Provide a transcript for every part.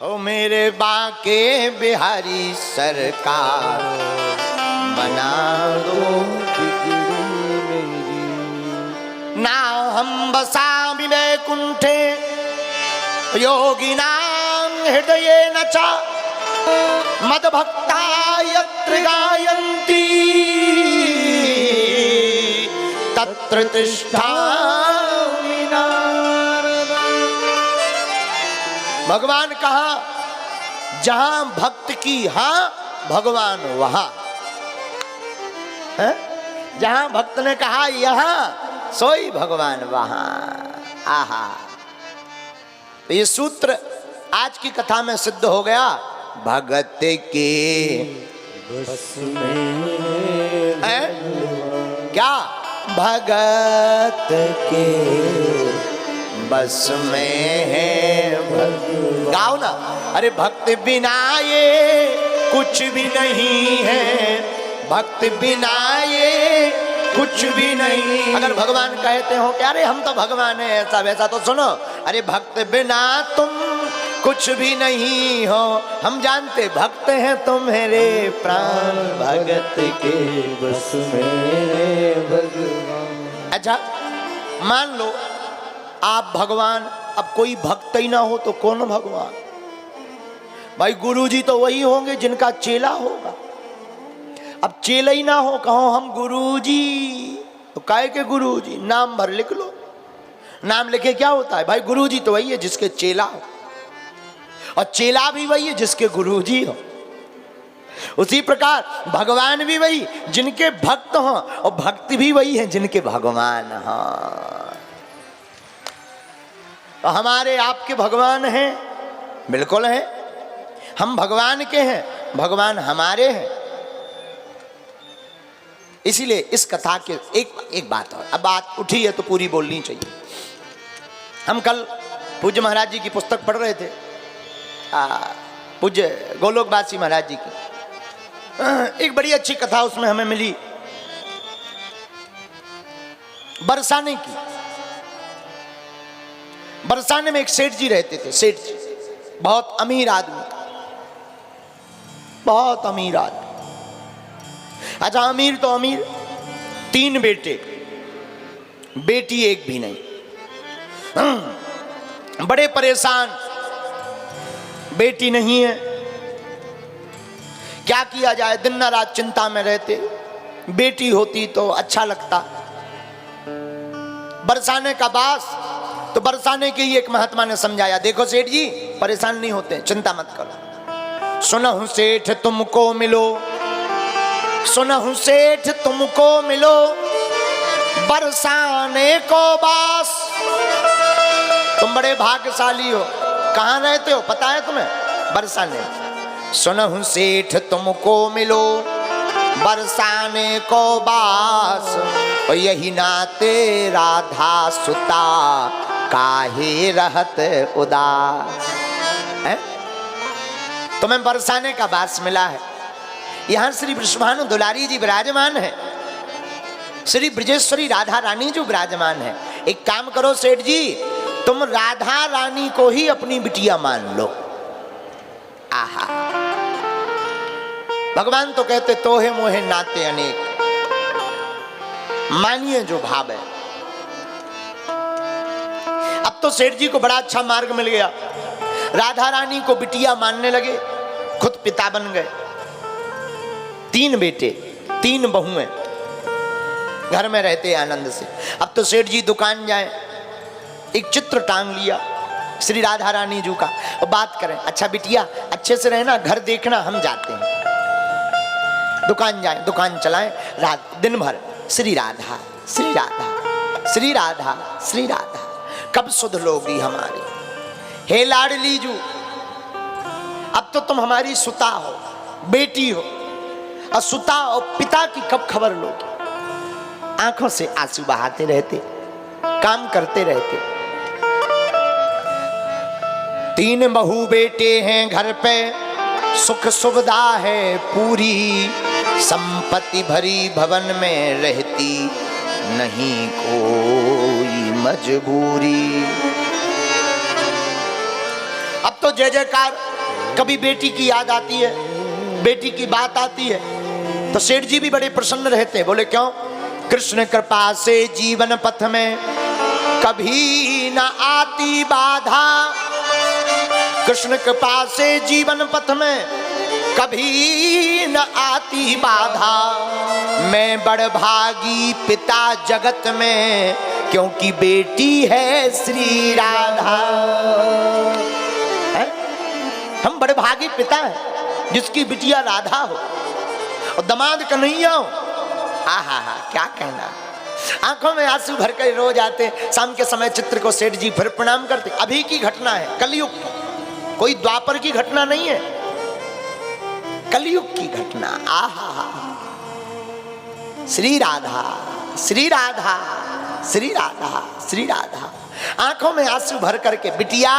ओ मेरे बाके बिहारी सरकार बना दो ना हम बसा विवैकुंठे योगिनां हृदये न च मद्भक्ता यत्र गायन्ति तत्र तिष्ठामि नारद। भगवान कहा जहां भक्त की हाँ भगवान वहां है? जहां भक्त ने कहा यहां सोई भगवान वहां। आहा, तो ये सूत्र आज की कथा में सिद्ध हो गया। भगत के बस में है क्या? भगत के बस में है गाओ ना। अरे भक्त बिना ये कुछ भी नहीं है, भक्त बिना ये कुछ भी नहीं। अगर भगवान कहते हो कि अरे हम तो भगवान है ऐसा वैसा, तो सुनो, अरे भक्त बिना तुम कुछ भी नहीं हो। हम जानते भक्त हैं तुम्हारे प्राण, भगत के बस में भगवान। अच्छा मान लो आप भगवान, अब कोई भक्त ही ना हो तो कौन भगवान? भाई गुरुजी तो वही होंगे जिनका चेला होगा। अब चेला ही ना हो, कहो हम गुरुजी, तो काहे के गुरुजी? नाम भर लिख लो। नाम लिखे क्या होता है भाई? गुरुजी तो वही है जिसके चेला हो, और चेला भी वही है जिसके गुरुजी हो। उसी प्रकार भगवान भी वही जिनके भक्त हो, और भक्त भी वही है जिनके भगवान हो। तो हमारे आपके भगवान हैं, बिल्कुल हैं। हम भगवान के हैं, भगवान हमारे हैं। इसीलिए इस कथा के एक बात और, अब बात उठी है तो पूरी बोलनी चाहिए। हम कल पूज्य महाराज जी की पुस्तक पढ़ रहे थे, पूज्य गोलोकवासी महाराज जी की। एक बड़ी अच्छी कथा उसमें हमें मिली बरसाने की। बरसाने में एक सेठ जी रहते थे। सेठ जी बहुत अमीर आदमी, बहुत अमीर आदमी। अच्छा अमीर तो अमीर, 3 बेटे, बेटी एक भी नहीं। बड़े परेशान, बेटी नहीं है, क्या किया जाए? दिन रात चिंता में रहते। बेटी होती तो अच्छा लगता। बरसाने का बास, तो बरसाने के ही एक महात्मा ने समझाया, देखो सेठ जी परेशान नहीं होते, चिंता मत करो। सुनहु सेठ तुमको मिलो, सुनहु सेठ तुमको मिलो, बरसाने को बास। तुम बड़े भाग्यशाली हो। कहाँ रहते हो पता है तुम्हें? बरसाने। सुनहु सेठ तुमको मिलो, बरसाने को बास। और यही नाते राधा सुता, काहे रहत उदास। है? तुम्हें बरसाने का बास मिला है। यहां श्री वृषभानु दुलारी जी विराजमान है, श्री ब्रजेश्वरी राधा रानी जो विराजमान है। एक काम करो सेठ जी, तुम राधा रानी को ही अपनी बिटिया मान लो। आहा, भगवान तो कहते तोहे मोहे नाते अनेक, मानिए जो भाव है। अब तो सेठ जी को बड़ा अच्छा मार्ग मिल गया। राधा रानी को बिटिया मानने लगे, खुद पिता बन गए। 3 बेटे 3 बहुएं, घर में रहते आनंद से। अब तो सेठ जी दुकान जाए, एक चित्र टांग लिया श्री राधा रानी जी का, और बात करें, अच्छा बिटिया अच्छे से रहना, घर देखना, हम जाते हैं। दुकान जाए, दुकान चलाएं, रात दिन भर श्री राधा श्री राधा श्री राधा श्री राधा, कब सुध लोगी हमारी? हे लाडली जू, अब तो तुम हमारी सुता हो, बेटी हो, और सुता और पिता की कब खबर लोगी? आंखों से आंसू बहाते रहते, काम करते रहते। 3 बहू बेटे हैं घर पे, सुख सुविधा है पूरी, संपत्ति भरी भवन में रहती, नहीं कोई मजबूरी। अब तो जय जयकार। कभी बेटी की याद आती है, बेटी की बात आती है तो सेठ जी भी बड़े प्रसन्न रहते हैं। बोले क्यों? कृष्ण कृपा से जीवन पथ में कभी न आती बाधा, कृष्ण कृपा से जीवन पथ में कभी न आती बाधा। मैं बड़ भागी पिता जगत में, क्योंकि बेटी है श्री राधा। है? हम बड़े भागी पिता हैं जिसकी बिटिया राधा हो और दामाद कन्हैया हो। आहा हा, क्या कहना। आंखों में आंसू भर कर रो जाते। शाम के समय चित्र को सेठ जी फिर प्रणाम करते। अभी की घटना है, कलयुग की, कोई द्वापर की घटना नहीं है, कलयुग की घटना। आहा हा, श्री राधा श्री राधा श्री राधा श्री राधा। आंखों में आंसू भर करके बिटिया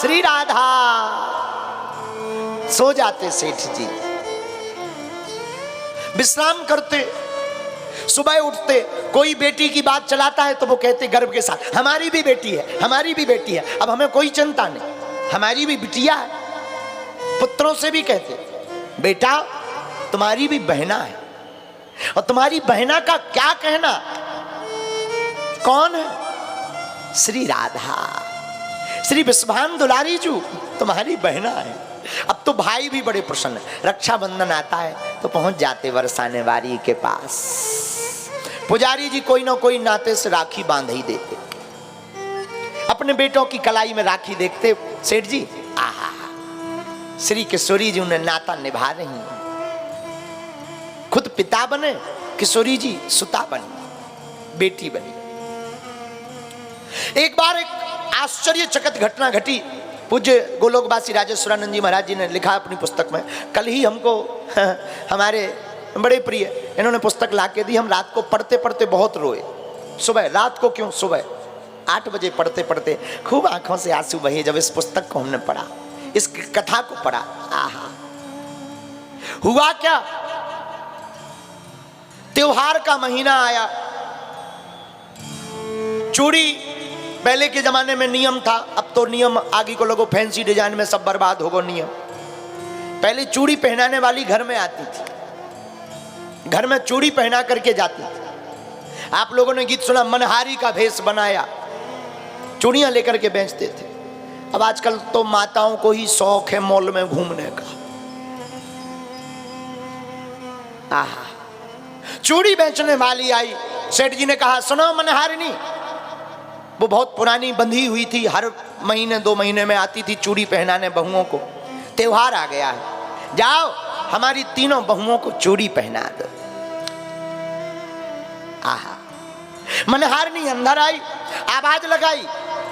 श्री राधा। सो जाते सेठ जी, विश्राम करते। सुबह उठते, कोई बेटी की बात चलाता है तो वो कहते गर्व के साथ, हमारी भी बेटी है, हमारी भी बेटी है। अब हमें कोई चिंता नहीं, हमारी भी बिटिया है। पुत्रों से भी कहते, बेटा तुम्हारी भी बहना है। और तुम्हारी बहना का क्या कहना? कौन है? श्री राधा, श्री विश्वान दुलारी जी तुम्हारी बहना है। अब तो भाई भी बड़े प्रसन्न। रक्षाबंधन आता है तो पहुंच जाते बरसाने वारी के पास। पुजारी जी कोई ना कोई नाते से राखी बांध ही देते। अपने बेटों की कलाई में राखी देखते सेठ जी, आहा, श्री किशोरी जी उन्हें नाता निभा रही हैं। खुद पिता बने, किशोरी जी सुता बनी, बेटी बनी। एक बार एक आश्चर्यचकित घटना घटी। पूज्य गोलोकवासी राजेश्वरानंद जी महाराज जी ने लिखा अपनी पुस्तक में। कल ही हमको हमारे बड़े प्रिय इन्होंने पुस्तक ला के दी। हम रात को पढ़ते पढ़ते बहुत रोए। सुबह, रात को क्यों, सुबह 8 बजे पढ़ते पढ़ते खूब आंखों से आंसू बहे जब इस पुस्तक को हमने पढ़ा, इस कथा को पढ़ा। आहा, हुआ क्या, त्योहार का महीना आया। चूड़ी पहले के जमाने में नियम था, अब तो नियम आगे को लोगों फैंसी डिजाइन में सब बर्बाद हो गो नियम। पहले चूड़ी पहनाने वाली घर में आती थी, घर में चूड़ी पहना करके जाती थी। आप लोगों ने गीत सुना, मनहारी का भेष बनाया, चूड़ियां लेकर के बेचते थे। अब आजकल तो माताओं को ही शौक है मॉल में घूमने का। आहा, चूड़ी बेचने वाली आई। सेठ जी ने कहा, सुनो मनहारिनी, वो बहुत पुरानी बंधी हुई थी, हर महीने 2 महीने में आती थी चूड़ी पहनाने बहुओं को। त्योहार आ गया है, जाओ हमारी तीनों बहुओं को चूड़ी पहना दो। आहा, मनहारिनी अंदर आई, आवाज लगाई,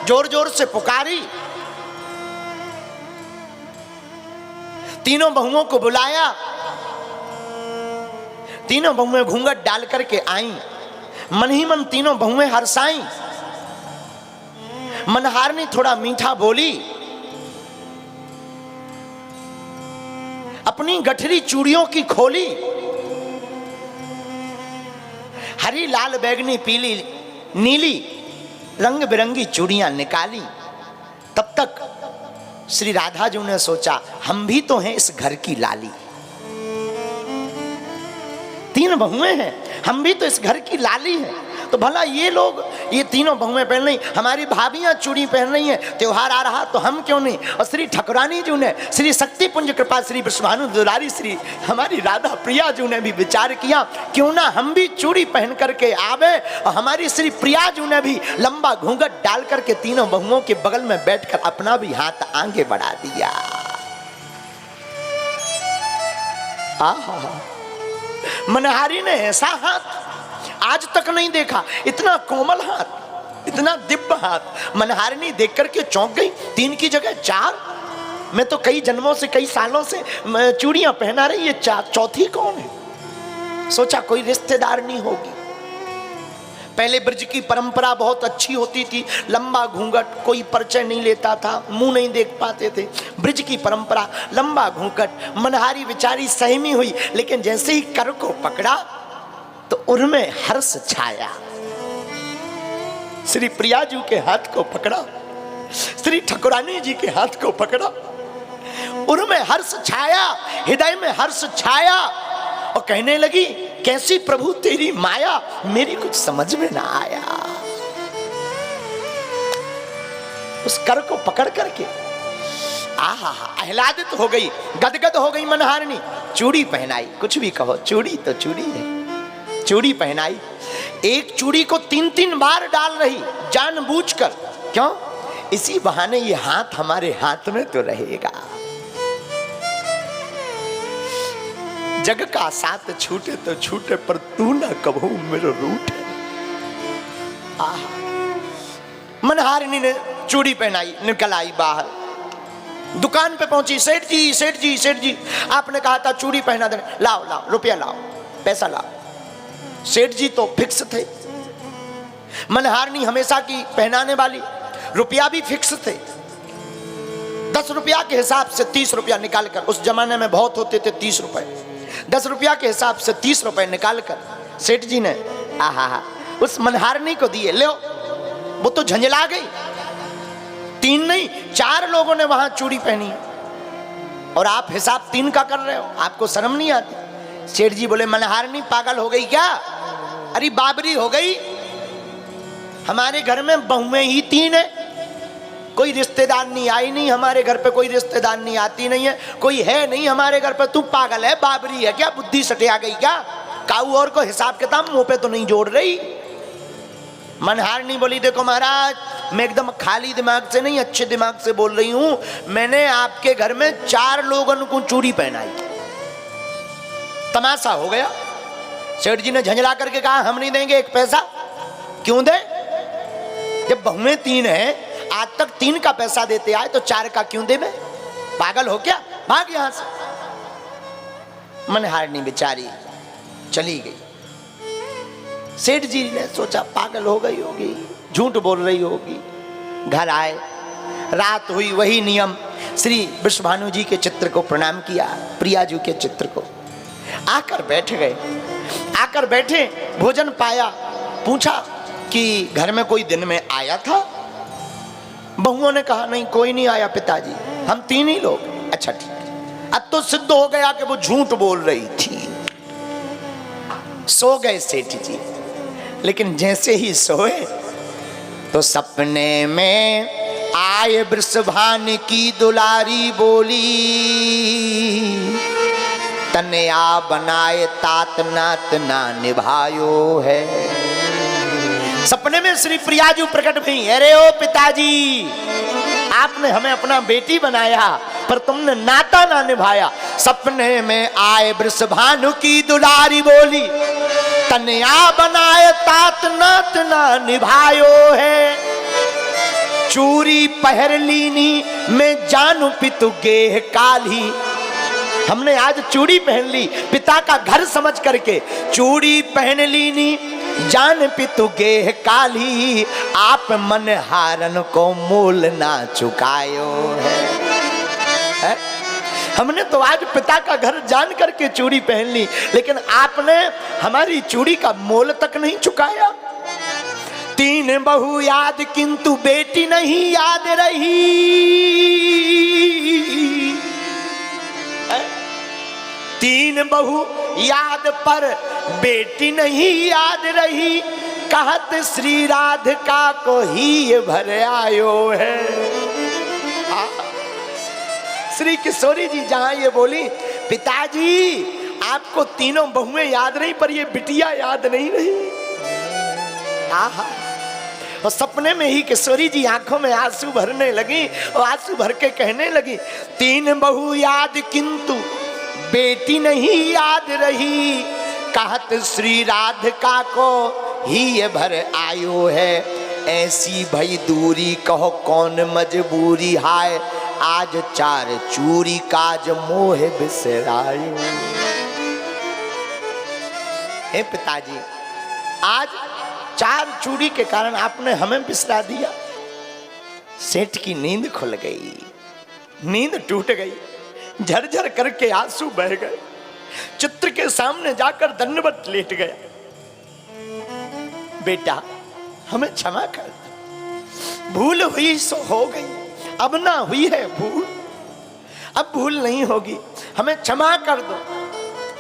जोर जोर से पुकारी, तीनों बहुओं को बुलाया। तीनों बहुएं घूंघट डाल करके आई। मन ही मन तीनों बहुएं हर्षाई। मनहारिनी थोड़ा मीठा बोली, अपनी गठरी चूड़ियों की खोली, हरी लाल बैगनी पीली नीली रंग बिरंगी चूड़ियां निकाली। तब तक श्री राधा जी ने सोचा, हम भी तो हैं इस घर की लाली। 3 बहुएं हैं, हम भी तो इस घर की लाली हैं। तो भला ये लोग, ये तीनों बहुएं पहन रही, हमारी भाभियां चूड़ी पहन रही हैं, त्योहार आ रहा तो हम क्यों नहीं। और श्री ठाकुरानी जी ने, श्री शक्ति पुंज कृपा श्री विश्वानु दुलारी श्री हमारी राधा प्रिया जी ने भी विचार किया, क्यों ना हम भी चूड़ी पहन करके आवे। और हमारी श्री प्रिया जी ने भी लंबा घूंघट डाल करके तीनों बहुओं के बगल में बैठकर अपना भी हाथ आगे बढ़ा दिया। आहा, मनहारी ने ऐसा हाथ आज तक नहीं देखा, इतना कोमल हाथ, इतना दिव्य हाथ। मनहारिनी देख करके चौंक गई, 3 की जगह 4। मैं तो कई जन्मों से, कई सालों से चूड़ियां पहना रही, ये चौथी कौन है। सोचा कोई रिश्तेदार नहीं होगी। पहले ब्रज की परंपरा बहुत अच्छी होती थी, लंबा घूंघट, कोई परिचय नहीं लेता था, मुंह नहीं देख पाते थे। ब्रज की परंपरा, लंबा घूंघट। मनहारी विचारी सहमी हुई, लेकिन जैसे ही कर को पकड़ा तो उनमें हर्ष छाया। श्री प्रिया जी के हाथ को पकड़ा, श्री ठाकुरानी जी के हाथ को पकड़ा, उनमें हर्ष छाया, हृदय में हर्ष छाया और कहने लगी कैसी प्रभु तेरी माया, मेरी कुछ समझ में ना आया। उस कर को पकड़ करके आहा आह्लादित हो गई, गदगद हो गई मनहारिणी। चूड़ी पहनाई, कुछ भी कहो, चूड़ी तो चूड़ी है। चूड़ी पहनाई, एक चूड़ी को 3-3 बार डाल रही जानबूझकर। क्यों? इसी बहाने ये हाथ हमारे हाथ में तो रहेगा। जग का साथ छूटे तो छूटे, पर तू ना कबहू मेरे रूठ। आहा, मनहारिणी ने चूड़ी पहनाई, निकल आई बाहर। दुकान पे पहुंची, सेठ जी सेठ जी सेठ जी, आपने कहा था चूड़ी पहना देने, लाओ लाओ रुपया लाओ, पैसा लाओ। सेठ जी तो फिक्स थे, मनहारिणी हमेशा की पहनाने वाली, रुपया भी फिक्स थे। 10 रुपया के हिसाब से 30 रुपया निकाल कर, उस जमाने में बहुत होते थे 30 रुपए, 10 रुपया के हिसाब से 30 रुपए निकाल कर सेठ जी ने आहा उस मनहारिणी को दिए। लो, वो तो झंझला गई। 3 नहीं 4 लोगों ने वहां चूड़ी पहनी और आप हिसाब 3 का कर रहे हो, आपको शर्म नहीं आती? सेठ जी बोले मनहारिणी पागल हो गई क्या? अरे बाबरी हो गई, हमारे घर में बहुएं ही 3 है, कोई रिश्तेदार नहीं आई, नहीं हमारे घर पे कोई रिश्तेदार नहीं आती नहीं है, कोई है नहीं हमारे घर पे, तू पागल है, बाबरी है क्या, बुद्धि सटिया गई क्या? काऊ और को हिसाब किताब मुंह पे तो नहीं जोड़ रही। मनहारिणी बोली देखो महाराज, मैं एकदम खाली दिमाग से नहीं, अच्छे दिमाग से बोल रही हूं। मैंने आपके घर में 4 लोगों को चूड़ी पहनाई, तमाशा हो गया। सेठ जी ने झंझला करके कहा हम नहीं देंगे 1 पैसा। क्यों दे? जब बहुएं 3 हैं, आज तक 3 का पैसा देते आए तो 4 का क्यों दे? मैं पागल हो क्या? भाग यहां से। मनहारिणी बेचारी चली गई। सेठ जी ने सोचा पागल हो गई होगी, झूठ बोल रही होगी। घर आए, रात हुई, वही नियम, श्री विश्वभानु जी के चित्र को प्रणाम किया, प्रियाजू के चित्र को। आकर बैठ गए, आकर बैठे, भोजन पाया, पूछा कि घर में कोई दिन में आया था? बहुओं ने कहा नहीं कोई नहीं आया पिताजी, हम 3 ही लोग। अच्छा ठीक, अब तो सिद्ध हो गया कि वो झूठ बोल रही थी। सो गए सेठ जी, लेकिन जैसे ही सोए तो सपने में आए वृषभान की दुलारी बोली, तनया बनाए तात नात ना निभायो है। सपने में श्री प्रियाजू प्रकट भई। अरे ओ पिताजी, आपने हमें अपना बेटी बनाया पर तुमने नाता ना निभाया। सपने में आए वृषभानु की दुलारी बोली, तनया बनाए तात नात ना निभायो है। चूरी पहर लीनी मैं जानू पितु गेह काली। हमने आज चूड़ी पहन ली पिता का घर समझ करके, चूड़ी पहन लीनी जान पितु गेह काली। आप मन हारन को मोल ना चुकायो है? हमने तो आज पिता का घर जान करके चूड़ी पहन ली, लेकिन आपने हमारी चूड़ी का मोल तक नहीं चुकाया। 3 बहू याद किंतु बेटी नहीं याद रही। 3 बहू याद पर बेटी नहीं याद रही। कहत श्री राधिका को ही ये भर आयो है। श्री किशोरी जी जहां ये बोली पिताजी आपको 3 बहुएं याद रही पर ये बिटिया याद नहीं रही। आहा, और सपने में ही किशोरी जी आंखों में आंसू भरने लगी और आंसू भर के कहने लगी 3 बहू याद किंतु बेटी नहीं याद रही। कहत श्री राधिका को ही ये भर आयो है। ऐसी भई दूरी कहो कौन मजबूरी हाय। आज 4 चूरी काज मोह बिसरायो। हे पिताजी, आज 4 चूड़ी के कारण आपने हमें बिसरा दिया। सेठ की नींद खुल गई, नींद टूट गई, झरझर करके आंसू बह गए। चित्र के सामने जाकर दंडवत लेट गया। बेटा हमें क्षमा कर, भूल हुई सो हो गई, अब ना हुई है भूल। अब भूल नहीं होगी, हमें क्षमा कर दो।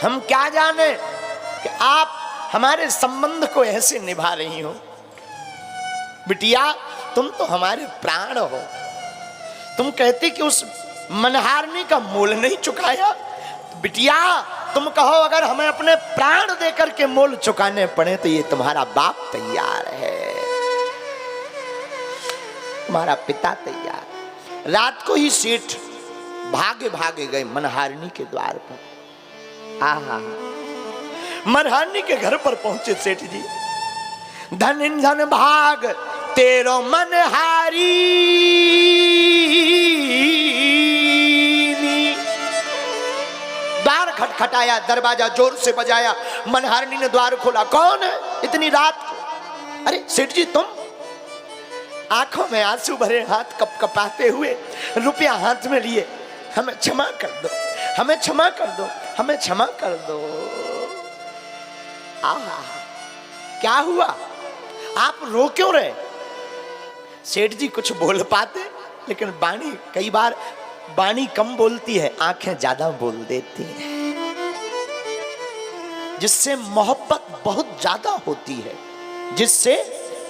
हम क्या जाने कि आप हमारे संबंध को ऐसे निभा रही हो। बिटिया तुम तो हमारे प्राण हो। तुम कहती कि उस मनहारनी का मोल नहीं चुकाया। बिटिया तुम कहो अगर हमें अपने प्राण देकर के मोल चुकाने पड़े तो ये तुम्हारा बाप तैयार है, तुम्हारा पिता तैयार। रात को ही सेठ भागे भागे गए मनहारिणी के द्वार पर। आहा, मनहारिणी के घर पर पहुंचे सेठ जी। धन धन भाग तेरो मनहारी, द्वार खटखटाया, दरवाजा जोर से बजाया। मनहारिणी ने द्वार खोला। कौन है इतनी रात को? अरे सेठ जी तुम? आंखों में आंसू भरे, हाथ कपकपाते हुए, रुपया हाथ में लिए, हमें क्षमा कर दो, हमें क्षमा कर दो, हमें क्षमा कर दो। आहा, क्या हुआ? आप रो क्यों रहे? सेठ जी कुछ बोल पाते, लेकिन बाणी कई बार बाणी कम बोलती है, आंखें ज्यादा बोल देती हैं। जिससे मोहब्बत बहुत ज्यादा होती है, जिससे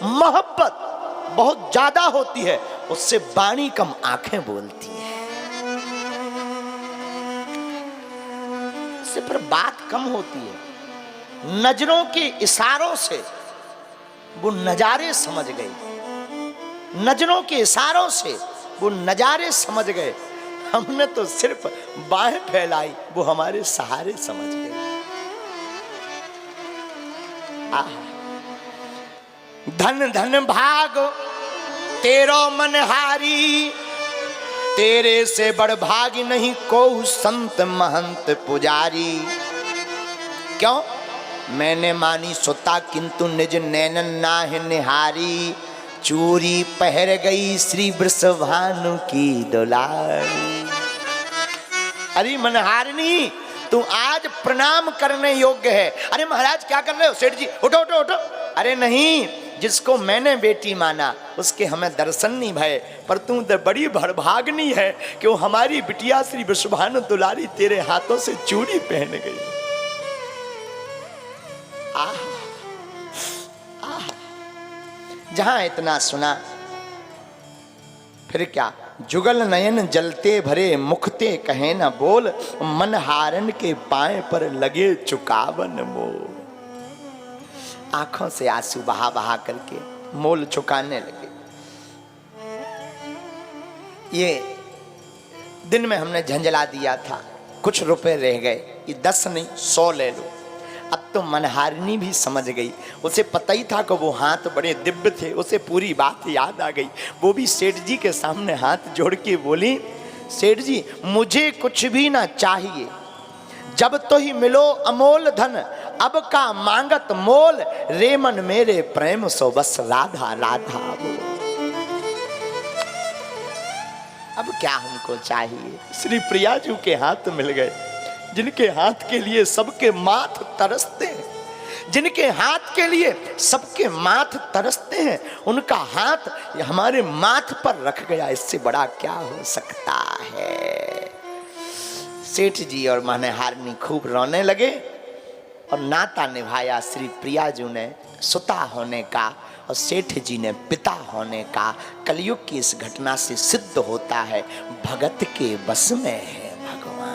मोहब्बत बहुत ज्यादा होती है, उससे बाणी कम आंखें बोलती है। इससे पर बात कम होती है। नजरों के इशारों से वो नजारे समझ गई, नजरों के इशारों से वो नजारे समझ गए। हमने तो सिर्फ बाहें फैलाई, वो हमारे सहारे समझ गए। धन धन भाग तेरो मनहारी, तेरे से बड़ भागी नहीं को संत महंत पुजारी। क्यों? मैंने मानी सुता किंतु निज नैनन नाहि निहारी, चूरी पहर गई श्री वृषभानु की दुलारी। अरे मनहारिणी तू आज प्रणाम करने योग्य है। अरे महाराज क्या कर रहे हो? सेठ जी उठो उठो उठो। अरे नहीं, जिसको मैंने बेटी माना उसके हमें दर्शन नहीं भय, पर तू तो बड़ी भड़भागनी है कि वो हमारी बिटिया श्री वृषभानु दुलारी तेरे हाथों से चूड़ी पहन गई। आह, आह, जहां इतना सुना फिर क्या? जुगल नयन जलते भरे मुखते कहे न बोल, मनहारन के पाए पर लगे चुकावन मोल। आंखों से आंसू बहा बहा करके मोल चुकाने लगे। ये दिन में हमने झंझला दिया था, कुछ रुपए रह गए, ये 10 नहीं 100 ले लो। अब तो मनहारिणी भी समझ गई, उसे पता ही था कि वो हाथ बड़े दिव्य थे, उसे पूरी बात याद आ गई। वो भी सेठ जी के सामने हाथ जोड़ के बोली, सेठ जी मुझे कुछ भी ना चाहिए, जब तो ही मिलो अमोल धन, अब का मांगत मोल, रे मन मेरे प्रेम सो बस राधा राधा बोल। अब क्या हमको चाहिए? श्री प्रिया जी के हाथ मिल गए, जिनके हाथ के लिए सबके माथ तरसते हैं, जिनके हाथ के लिए सबके माथ तरसते हैं, उनका हाथ हमारे माथ पर रख गया। इससे बड़ा क्या हो सकता है? सेठ जी और मनहारिणी खूब रोने लगे और नाता निभाया श्री प्रिया जी ने सुता होने का और सेठ जी ने पिता होने का। कलयुग की इस घटना से सिद्ध होता है भगत के बस में है भगवान।